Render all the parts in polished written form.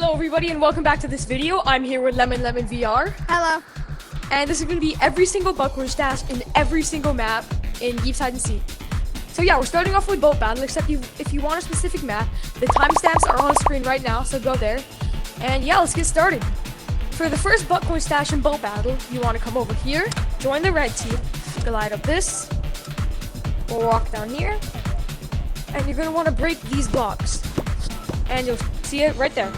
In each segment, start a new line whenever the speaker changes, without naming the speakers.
Hello everybody and welcome back to this video. I'm here with Lemon VR.
Hello.
And this is going to be every single buckler stash in every single map in Yeeps hide and seek. So yeah, we're starting off with boat battle, except if you want a specific map, the timestamps are on screen right now, so go there. And yeah, let's get started. For the first buckler stash in boat battle, you want to come over here, join the red team, glide up this, we'll walk down here, and you're going to want to break these blocks. And you'll see it right there.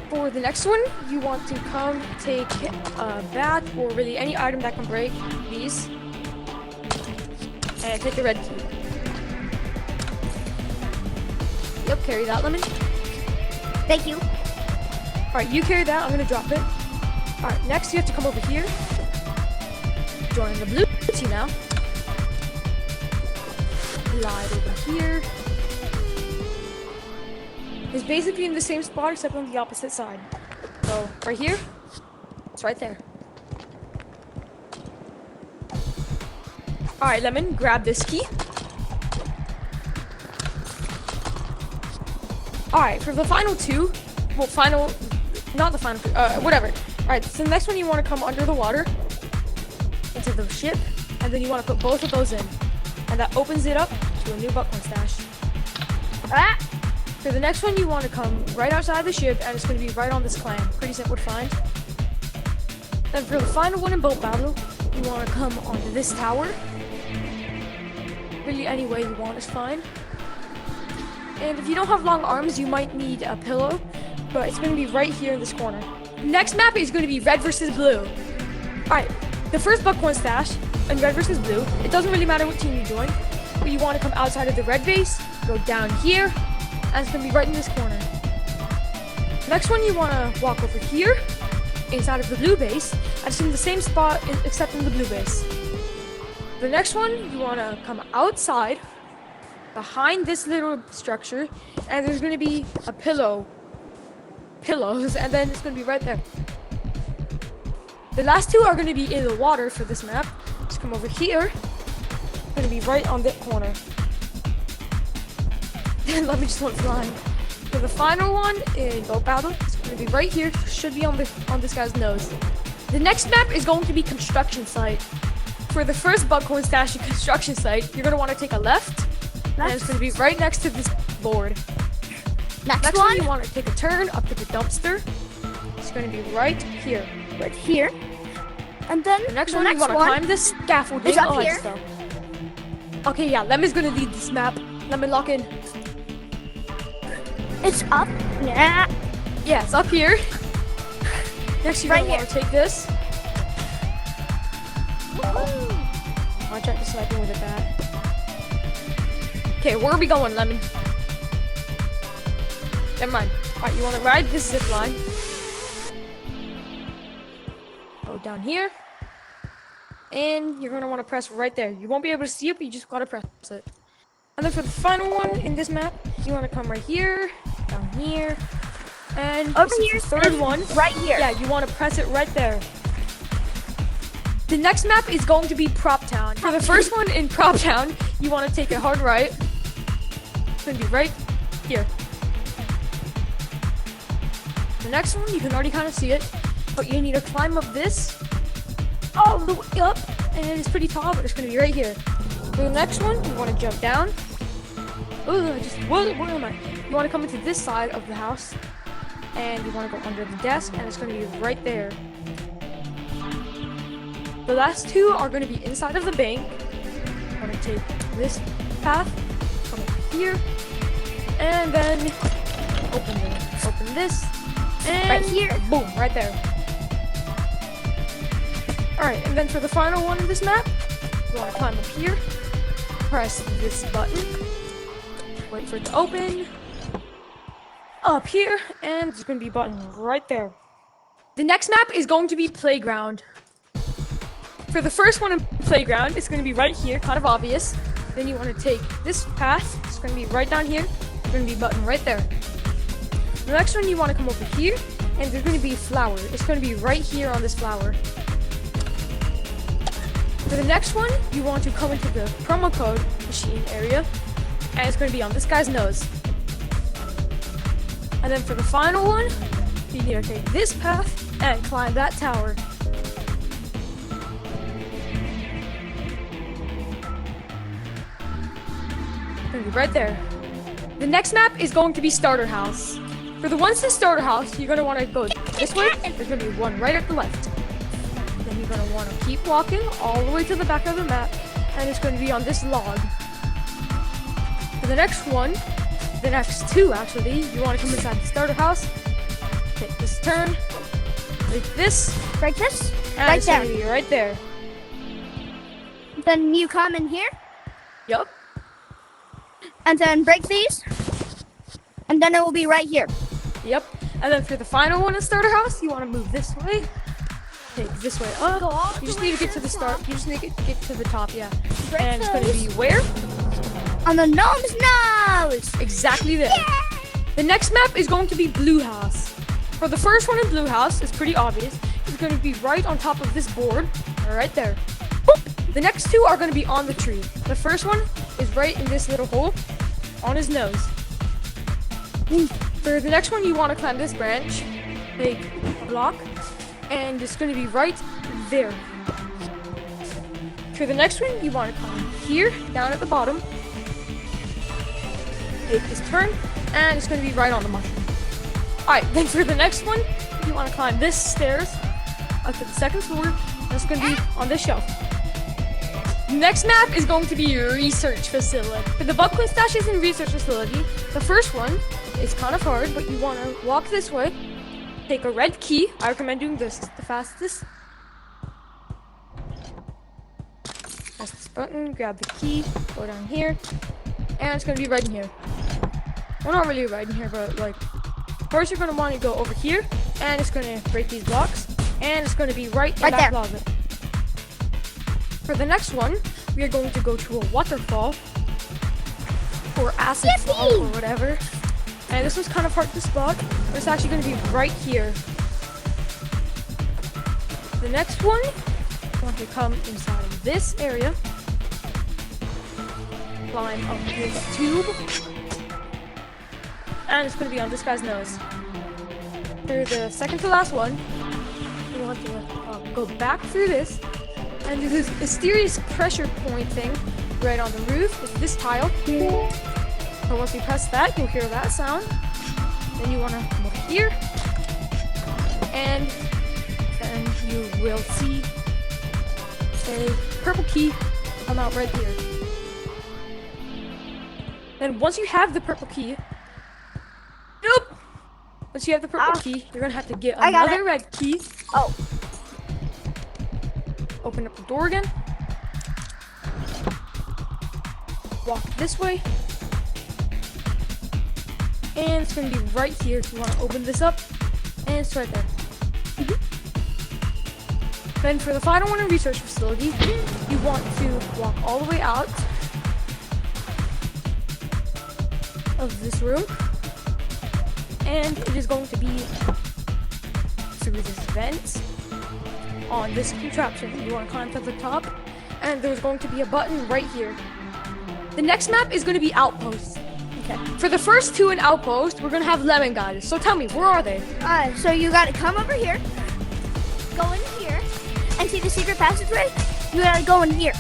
For the next one, you want to come take a bat or really any item that can break these and take the red key. Yep, carry that, Lemon.
Thank you.
Alright, you carry that, I'm gonna drop it. Alright, next you have to come over here. Join the blue team now. Glide over here. It's basically in the same spot except on the opposite side. So, right here, it's right there. Alright, Lemon, grab this key. Alright, for the final two, well, not the final two, whatever. Alright, so the next one you want to come under the water, into the ship, and then you want to put both of those in. And that opens it up to a new buckler stash.
Ah!
For the next one, you want to come right outside the ship, and it's going to be right on this clam. Pretty simple to find. Then for the final one in boat battle, you want to come onto this tower. Really, any way you want is fine. And if you don't have long arms, you might need a pillow, but it's going to be right here in this corner. Next map is going to be red versus blue. Alright, the first buckler stash in red versus blue, it doesn't really matter what team you join, but you want to come outside of the red base, go down here, and it's going to be right in this corner. Next one, you want to walk over here, inside of the blue base, and it's in the same spot except in the blue base. The next one, you want to come outside, behind this little structure, and there's going to be a pillows, and then it's going to be right there. The last two are going to be in the water for this map. Just come over here, it's going to be right on that corner. Let me just went flying. For the final one in boat battle, it's going to be right here. Should be on this guy's nose. The next map is going to be construction site. For the first buckler stash in construction site, you're going to want to take a left, and it's going to be right next to this board. Next one, you want to take a turn up to the dumpster. It's going to be right here.
Right here. And then
the next one, you want to climb this scaffolding.
Up here.
Stuff. Okay, yeah, Lemon's going to lead this map. Lemon, lock in.
It's up. Yeah.
Yeah, it's up here. Next, you're gonna want to take this. I tried to snipe him with a bat. Okay, where are we going, Lemon? Never mind. Alright, you want to ride this zip line. Go down here. And you're going to want to press right there. You won't be able to see it, but you just got to press it. And then for the final one in this map, you want to come right here, down here, and
over here,
the third one,
right here.
Yeah, you want to press it right there. The next map is going to be Prop Town. For the first one in Prop Town, you want to take a hard right. It's going to be right here. The next one, you can already kind of see it, but you need to climb up this all the way up, and it's pretty tall, but it's going to be right here. For the next one, you want to jump down. Where am I? You want to come into this side of the house, and you want to go under the desk, and it's going to be right there. The last two are going to be inside of the bank. You want to take this path, come over here, and then open this, and
right here.
Boom, right there. Alright, and then for the final one in this map, you want to climb up here, press this button, wait for it to open, up here, and there's going to be a button right there. The next map is going to be Playground. For the first one in Playground, it's going to be right here, kind of obvious. Then you want to take this path, it's going to be right down here, there's going to be a button right there. The next one, you want to come over here, and there's going to be a flower. It's going to be right here on this flower. For the next one, you want to come into the promo code machine area, and it's going to be on this guy's nose. And then for the final one, you need to take this path and climb that tower. Gonna be right there. The next map is going to be Starter House. For the ones in Starter House, you're gonna want to go this way, and there's gonna be one right at the left. Then you're gonna want to keep walking all the way to the back of the map, and it's gonna be on this log. For the next one, the next two actually, you want to come inside the Starter House, take this turn, like this,
Break this.
and
Right
it's
there.
gonna be right there.
Then you come in here,
Yup.
and then break these, and then it will be right here.
Yep. And then for the final one in Starter House, you want to move this way. Take this way up.
Go all
You
the
just
way
need to get
to
to the
the
start.
top.
You just need to get to the top, yeah.
Break
And it's going to
those.
be where?
On the gnome's nose.
Exactly there. The next map is going to be Blue House. For the first one in Blue House, it's pretty obvious. It's going to be right on top of this board, right there. Boop. The next two are going to be on the tree. The first one is right in this little hole on his nose. For the next one, you want to climb this branch, take a block, and it's going to be right there. For the next one, you want to climb here, down at the bottom, take this turn, and it's going to be right on the mushroom. Alright, then for the next one, you want to climb this stairs up to the second floor, and it's going to be on this shelf. Next map is going to be your research facility. For the Goblin Stashes and research facility, the first one is kind of hard, but you want to walk this way, take a red key. I recommend doing this, it's the fastest. Press this button, grab the key, go down here, and it's going to be right in here. Well, not really right in here, but like, first you're going to want to go over here, and it's going to break these blocks, and it's going to be right in
Right
that
there.
closet. For the next one, we are going to go to a waterfall, or acid fall,
Yippee!
or whatever. And this was kind of hard to spot, but it's actually going to be right here. The next one, you want to come inside of this area, climb up this tube, and it's going to be on this guy's nose. For the second to last one, you want to go back through this, and do this mysterious pressure point thing right on the roof with this tile. So once you press that, you'll hear that sound. Then you want to come over here, and then you will see a purple key come out right here. Then once you have the purple key, nope. Once you have the purple key, you're gonna have to get
I got
another
it.
red key.
Oh,
Open up the door again. Walk this way. And it's going to be right here if you want to open this up. And it's right there. Then for the final one in research facility, you want to walk all the way out of this room. And it is going to be through this vent on this contraption. You want to climb to the top, and there's going to be a button right here. The next map is going to be Outposts.
okay.
For the first two in Outpost, we're going to have lemon guys. So tell me, where are they?
So you gotta come over here, go in here, and see the secret passageway? You gotta go in here.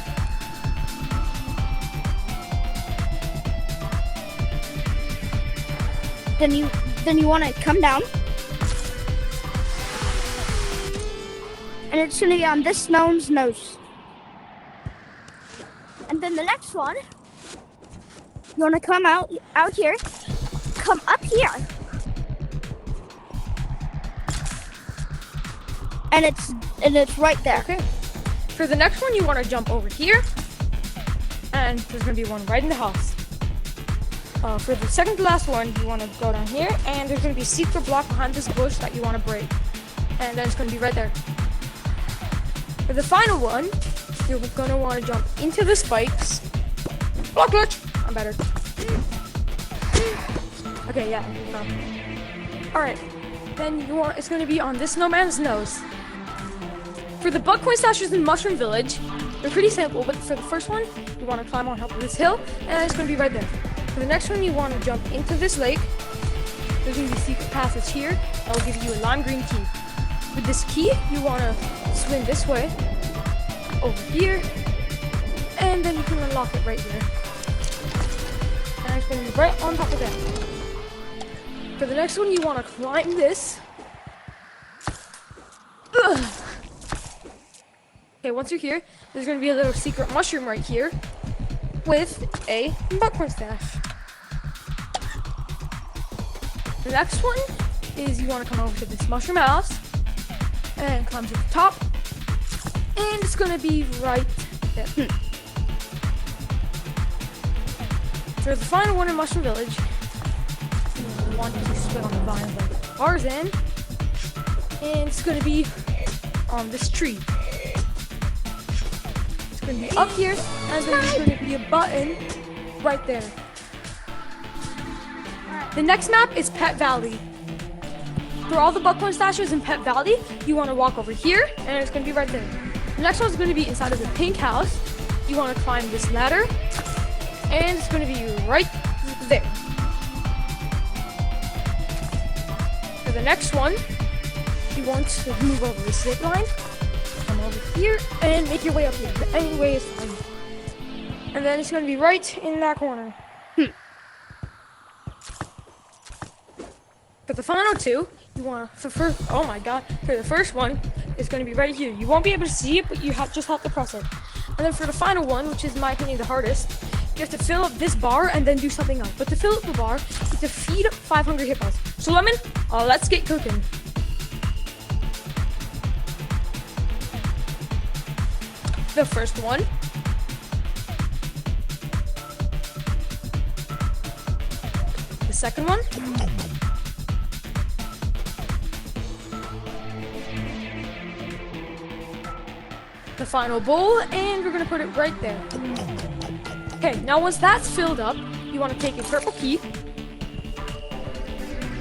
Then you wanna come down. And it's gonna be on this gnome's nose. And then the next one, you wanna come out here, come up here. And it's right there.
Okay. For the next one, you want to jump over here, and there's going to be one right in the house. For the second to last one, you want to go down here, and there's going to be a secret block behind this bush that you want to break. And then it's going to be right there. For the final one, you're going to want to jump into the spikes. Block glitch! I'm better. Okay, yeah. Alright. Then it's going to be on this snowman's nose. For the bug coin stashes in Mushroom Village, they're pretty simple, but for the first one, you want to climb on top of this hill, and it's going to be right there. For the next one, you want to jump into this lake, there's gonna be secret passage here that will give you a lime green key. With this key, you wanna swing this way, over here, and then you can unlock it right here. And it's gonna be right on top of that. For the next one, you wanna climb this. Ugh. Okay, once you're here, there's gonna be a little secret mushroom right here with a buckhorn stash. The next one is you want to come over to this mushroom house and climb to the top, and it's gonna be right there. For the final one in Mushroom Village, you want to split on the vine like Tarzan, and it's gonna be on this tree. It's gonna be up here, and there's gonna be a button right there. The next map is Pet Valley. For all the buckhorn stashes in Pet Valley, you want to walk over here, and it's gonna be right there. The next one's gonna be inside of the pink house. You want to climb this ladder, and it's gonna be right there. For the next one, you want to move over the zip line, come over here, and make your way up here. Any way is fine. And then it's gonna be right in that corner. For the final two, you want to, for the first one, it's going to be right here. You won't be able to see it, but you just have to press it. And then for the final one, which is in my opinion the hardest, you have to fill up this bar and then do something else. But to fill up the bar, you have to feed 500 hippos. So Lemon, let's get cooking. The first one. The second one. The final bowl, and we're gonna put it right there. Okay, now once that's filled up, you want to take a purple key,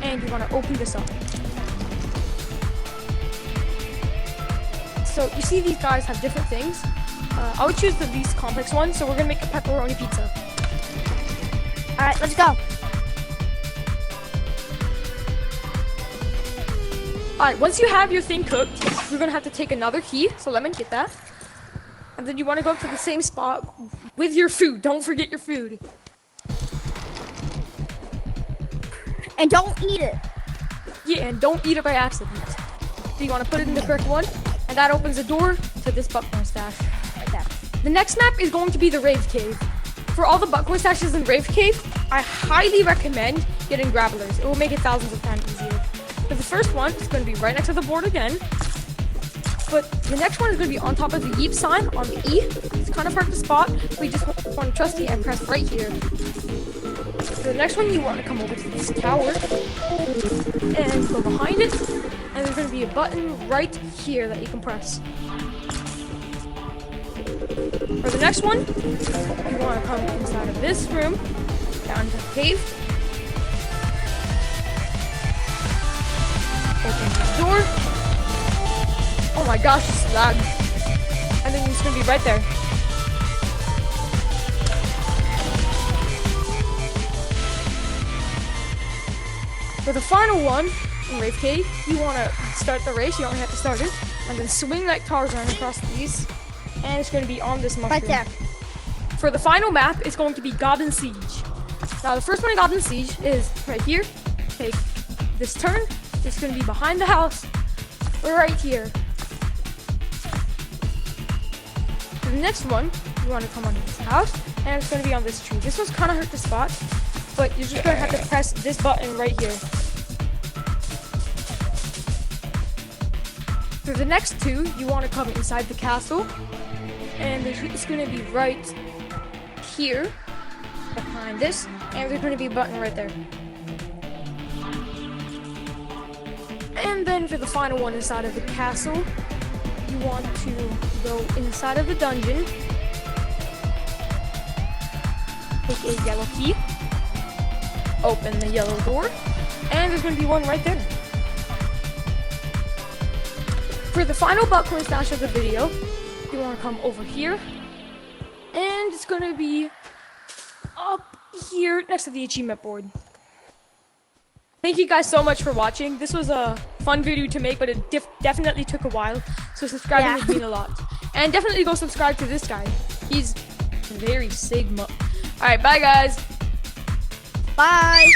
and you want to open this up. So you see these guys have different things. I would choose the least complex one, so we're gonna make a pepperoni pizza.
All right, let's go.
Alright, once you have your thing cooked, you're gonna have to take another key. So Lemon, get that. And then you want to go up to the same spot with your food. Don't forget your food.
And don't eat it.
Yeah, and don't eat it by accident. So you want to put it in the correct one, and that opens the door to this buckhorn stash. Right there. The next map is going to be the Rave Cave. For all the buckhorn stashes in Rave Cave, I highly recommend getting grapplers. It will make it thousands of times easier. For the first one, it's going to be right next to the board again. But the next one is going to be on top of the Yeeps sign on the E. It's kind of hard to spot, but you just want to trust me and press right here. For the next one, you want to come over to this tower and go behind it. And there's going to be a button right here that you can press. For the next one, you want to come inside of this room, down to the cave. Open the door. Oh my gosh, it's lagged. And then it's gonna be right there. For the final one in Rave Cave, you wanna start the race, you don't have to start it, and then swing like Tarzan across these, and it's gonna be on this mushroom.
Right there.
For the final map, it's going to be Goblin Siege. Now the first one in Goblin Siege is right here. Take this turn, it's gonna be behind the house, right here. The next one, you want to come onto this house, and it's going to be on this tree. This one's kind of hard to spot, but you're just going to have to press this button right here. For the next two, you want to come inside the castle, and it's going to be right here, behind this, and there's going to be a button right there. And then for the final one inside of the castle, you want to go inside of the dungeon, take a yellow key, open the yellow door, and there's going to be one right there. For the final buckhorn stash of the video, you want to come over here, and it's going to be up here next to the achievement board. Thank you guys so much for watching. This was a fun video to make, but it definitely took a while. So subscribing would mean a lot. And definitely go subscribe to this guy. He's very Sigma. All right, bye guys.
Bye.